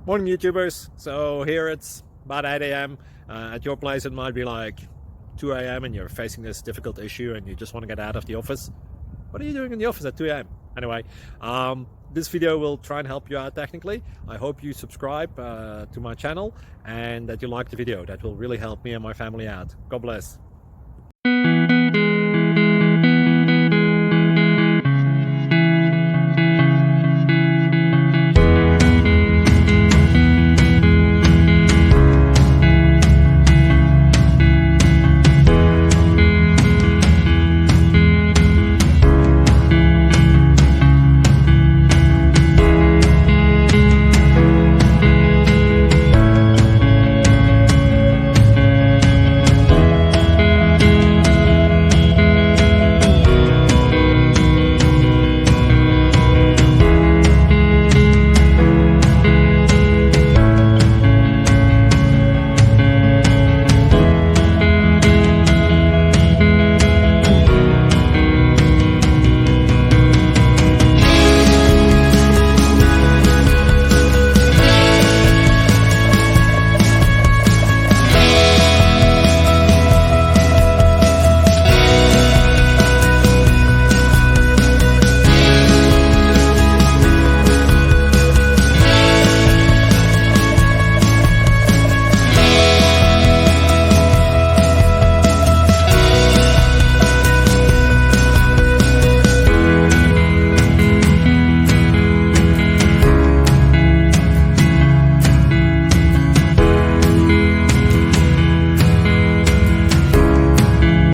Morning YouTubers. So here it's about 8 a.m. At your place it might be like 2 a.m. and you're facing this difficult issue and you just want to get out of the office. What are you doing in the office at 2 a.m.? Anyway, this video will try and help you out technically. I hope you subscribe to my channel and that you like the video. That will really help me and my family out. God bless.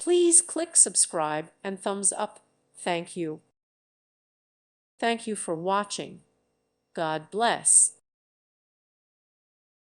Please click subscribe and thumbs up. Thank you. Thank you for watching. God bless.